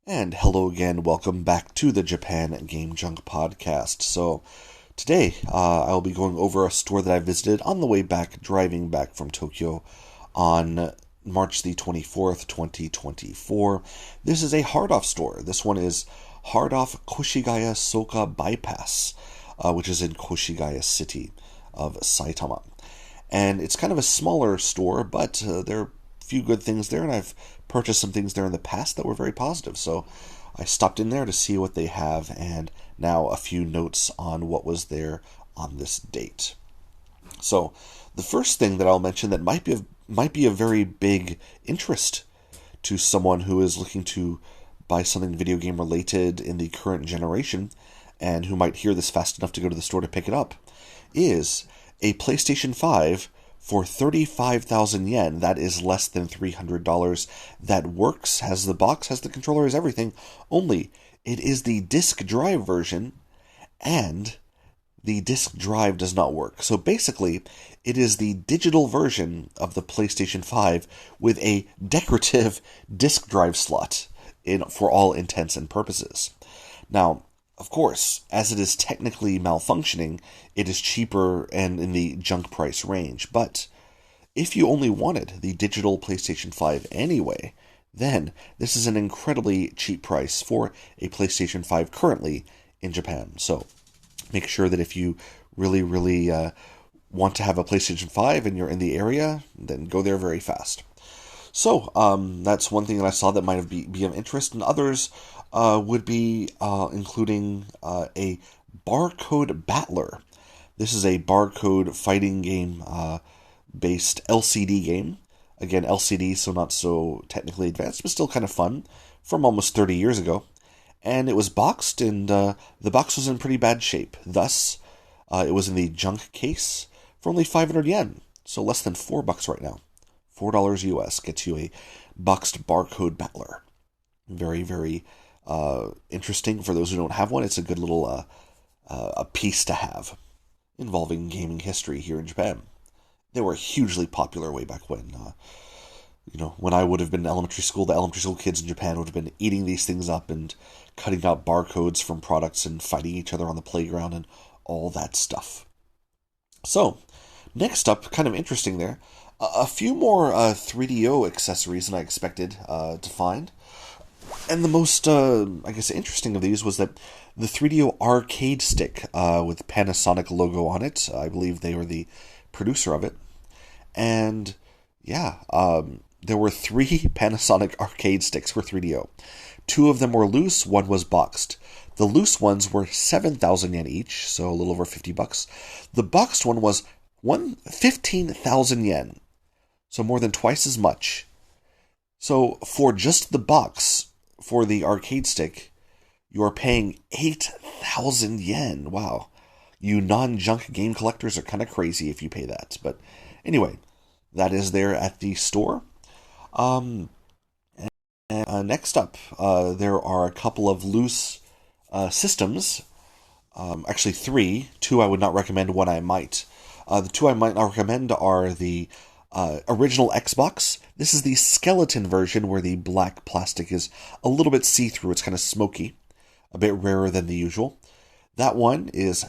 And hello again, welcome back to the Japan Game Junk podcast. So, today I'll be going over a store that I visited on the way back, driving back from Tokyo on March the 24th, 2024. This is a hard-off store. This one is hard-off Koshigaya Soka Bypass, which is in Koshigaya City of Saitama. And it's kind of a smaller store, but there are a few good things there, and I've purchased some things there in the past that were very positive. So I stopped in there to see what they have, and now a few notes on what was there on this date. So the first thing that I'll mention that might be a very big interest to someone who is looking to buy something video game related in the current generation, and who might hear this fast enough to go to the store to pick it up, is a PlayStation 5 for 35,000 yen. That is less than $300. That works, has the box, has the controller, has everything. Only it is the disc drive version, and the disc drive does not work. So basically, it is the digital version of the PlayStation 5 with a decorative disc drive slot for all intents and purposes. Now, of course, as it is technically malfunctioning, it is cheaper and in the junk price range. But if you only wanted the digital PlayStation 5 anyway, then this is an incredibly cheap price for a PlayStation 5 currently in Japan. So make sure that if you really want to have a PlayStation 5 and you're in the area, then go there very fast. So that's one thing that I saw that might be of interest, and others would be including a barcode battler. This is a barcode fighting game based LCD game. Again, LCD, so not so technically advanced, but still kind of fun, from almost 30 years ago. And it was boxed, and the box was in pretty bad shape. Thus, it was in the junk case for only 500 yen, so less than $4 right now. $4 US gets you a boxed barcode battler. Very interesting for those who don't have one. It's a good little a piece to have involving gaming history here in Japan. They were hugely popular way back when. When I would have been in elementary school, the elementary school kids in Japan would have been eating these things up and cutting out barcodes from products and fighting each other on the playground and all that stuff. So, next up, kind of interesting there, a few more 3DO accessories than I expected to find. And the most, interesting of these was that the 3DO arcade stick with Panasonic logo on it. I believe they were the producer of it. And, there were 3 Panasonic arcade sticks for 3DO. 2 of them were loose, 1 was boxed. The loose ones were 7,000 yen each, so a little over $50. The boxed one was 15,000 yen, so more than twice as much. So for just the box for the arcade stick, you are paying 8,000 yen. Wow. You non-junk game collectors are kind of crazy if you pay that. But anyway, that is there at the store. Next up, there are a couple of loose systems. Actually, 3. 2 I would not recommend, 1 I might. The 2 I might not recommend are the original Xbox. This is the skeleton version where the black plastic is a little bit see-through. It's kind of smoky, a bit rarer than the usual. That one is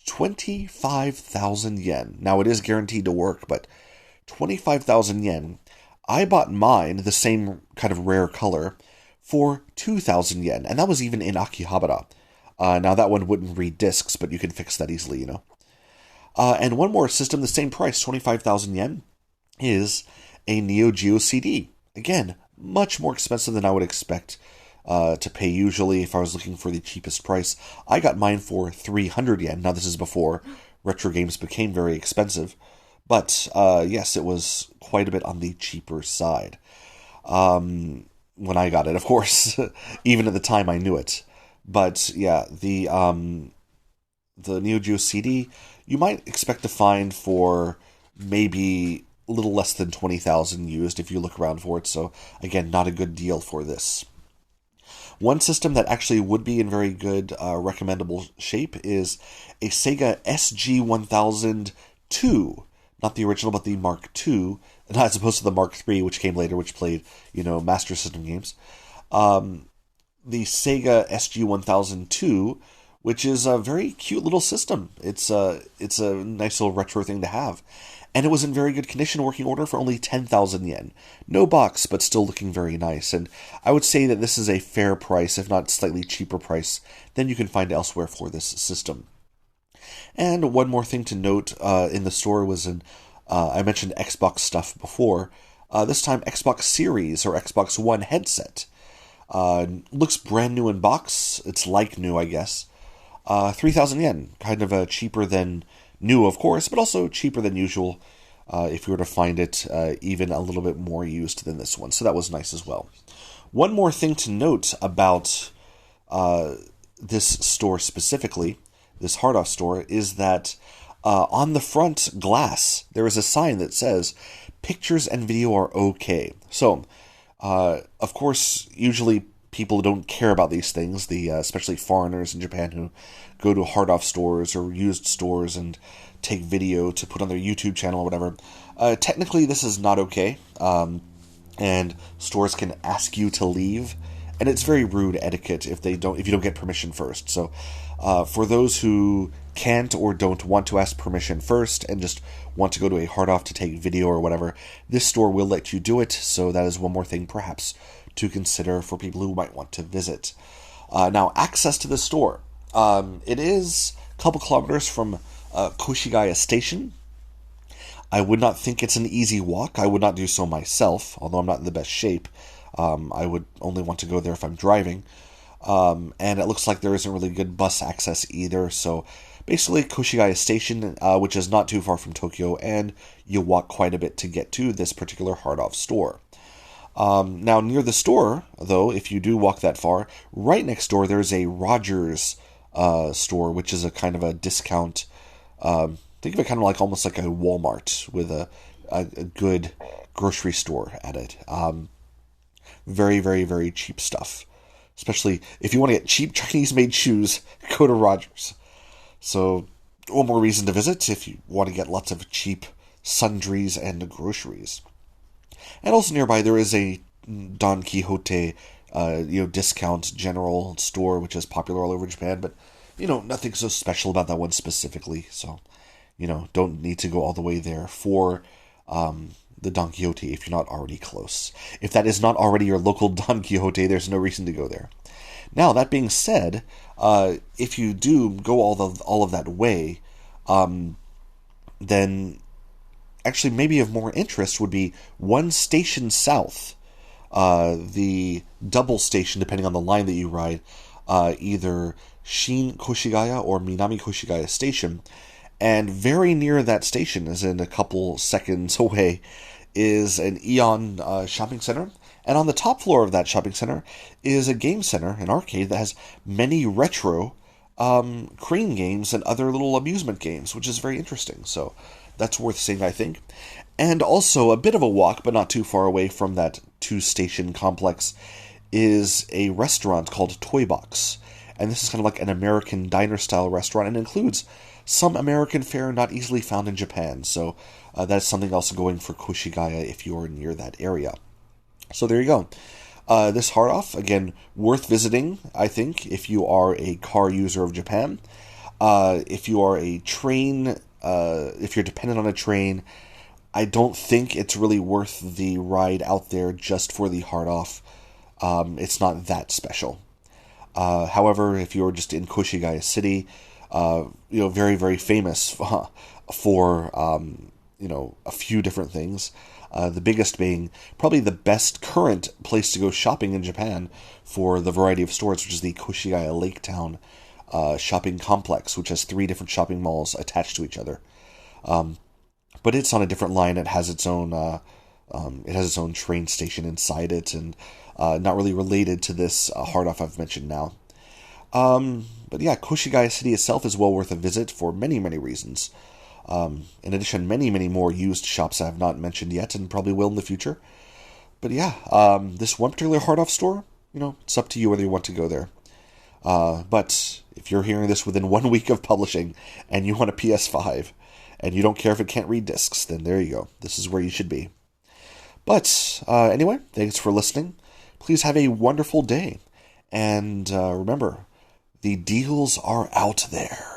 25,000 yen. Now, it is guaranteed to work, but 25,000 yen. I bought mine, the same kind of rare color, for 2,000 yen, and that was even in Akihabara. Now, that one wouldn't read discs, but you can fix that easily, And one more system, the same price, 25,000 yen, is a Neo Geo CD. Again, much more expensive than I would expect to pay usually if I was looking for the cheapest price. I got mine for 300 yen. Now, this is before retro games became very expensive. But, yes, it was quite a bit on the cheaper side. When I got it, of course. Even at the time, I knew it. But, yeah, the Neo Geo CD, you might expect to find for maybe a little less than 20,000 used if you look around for it. So, again, not a good deal for this. One system that actually would be in very good, recommendable shape is a Sega SG-1002. Not the original, but the Mark II, as opposed to the Mark III, which came later, which played, Master System games. the Sega SG-1002, which is a very cute little system. It's a nice little retro thing to have. And it was in very good condition, working order for only 10,000 yen. No box, but still looking very nice. And I would say that this is a fair price, if not slightly cheaper price, than you can find elsewhere for this system. And one more thing to note in the store was I mentioned Xbox stuff before. This time, Xbox Series or Xbox One headset. Looks brand new in box. It's like new, I guess. 3,000 yen. Kind of cheaper than new, of course, but also cheaper than usual if you were to find it even a little bit more used than this one. So that was nice as well. One more thing to note about this store specifically, this hard-off store, is that on the front glass, there is a sign that says, "Pictures and video are okay." So, of course, usually people don't care about these things, especially foreigners in Japan who go to hard-off stores or used stores and take video to put on their YouTube channel or whatever. Technically, this is not okay, and stores can ask you to leave, and it's very rude etiquette if you don't get permission first. So, for those who can't or don't want to ask permission first and just want to go to a hard-off to take video or whatever, this store will let you do it. So that is one more thing, perhaps, to consider for people who might want to visit. Now, access to the store. It is a couple kilometers from Koshigaya Station. I would not think it's an easy walk. I would not do so myself, although I'm not in the best shape. I would only want to go there if I'm driving. And it looks like there isn't really good bus access either. So basically, Koshigaya Station, which is not too far from Tokyo, and you walk quite a bit to get to this particular hard-off store. Now, near the store, though, if you do walk that far, right next door there's a Rogers store, which is a kind of a discount. Think of it kind of like almost like a Walmart with a good grocery store at it. Very, very, very cheap stuff. Especially if you want to get cheap Chinese-made shoes, go to Rogers. So, one more reason to visit if you want to get lots of cheap sundries and groceries. And also nearby there is a Don Quixote, discount general store, which is popular all over Japan, but, nothing so special about that one specifically. So, don't need to go all the way there for the Don Quixote if you're not already close. If that is not already your local Don Quixote, there's no reason to go there. Now, that being said, if you do go all of that way, then actually maybe of more interest would be one station south, the double station, depending on the line that you ride, either Shin Koshigaya or Minami Koshigaya Station. And very near that station, as in a couple seconds away, is an Aeon shopping center. And on the top floor of that shopping center is a game center, an arcade, that has many retro crane games and other little amusement games, which is very interesting. So that's worth seeing, I think. And also, a bit of a walk, but not too far away from that two-station complex, is a restaurant called Toy Box. And this is kind of like an American diner-style restaurant, and includes some American fare not easily found in Japan. So that's something else going for Koshigaya if you're near that area. So there you go. This hard-off, again, worth visiting, I think, if you are a car user of Japan. If you are a train, if you're dependent on a train, I don't think it's really worth the ride out there just for the hard-off. It's not that special. However, if you're just in Koshigaya City, very, very famous for a few different things. The biggest being probably the best current place to go shopping in Japan for the variety of stores, which is the Koshigaya Lake Town shopping complex, which has 3 different shopping malls attached to each other. But it's on a different line. It has its own train station inside it, and not really related to this hard-off I've mentioned now. But yeah, Koshigaya City itself is well worth a visit for many, many reasons. In addition, many, many more used shops I have not mentioned yet, and probably will in the future. But yeah, this one particular hard-off store, it's up to you whether you want to go there. But if you're hearing this within 1 week of publishing, and you want a PS5, and you don't care if it can't read discs, then there you go. This is where you should be. But anyway, thanks for listening. Please have a wonderful day. And remember, the deals are out there.